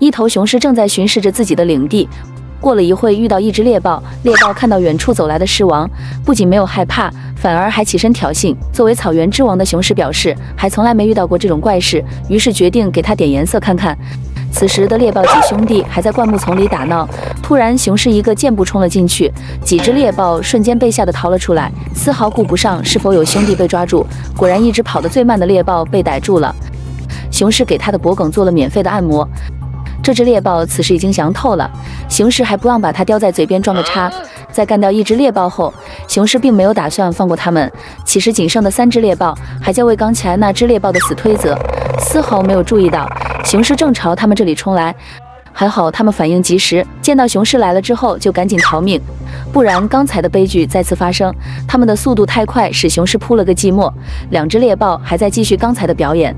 一头雄狮正在巡视着自己的领地。过了一会，遇到一只猎豹，猎豹看到远处走来的狮王，不仅没有害怕，反而还起身挑衅。作为草原之王的雄狮表示，还从来没遇到过这种怪事，于是决定给他点颜色看看。此时的猎豹几兄弟还在灌木丛里打闹，突然雄狮一个箭步冲了进去，几只猎豹瞬间被吓得逃了出来，丝毫顾不上是否有兄弟被抓住。果然，一只跑得最慢的猎豹被逮住了。雄狮给他的脖颈做了免费的按摩。这只猎豹此时已经降透了，雄狮还不忘把它叼在嘴边装个叉。在干掉一只猎豹后，雄狮并没有打算放过它们。其实仅剩的3只猎豹还在为刚起来那只猎豹的死推责，丝毫没有注意到雄狮正朝他们这里冲来。还好他们反应及时，见到雄狮来了之后就赶紧逃命，不然刚才的悲剧再次发生。他们的速度太快，使雄狮扑了个寂寞。2只猎豹还在继续刚才的表演。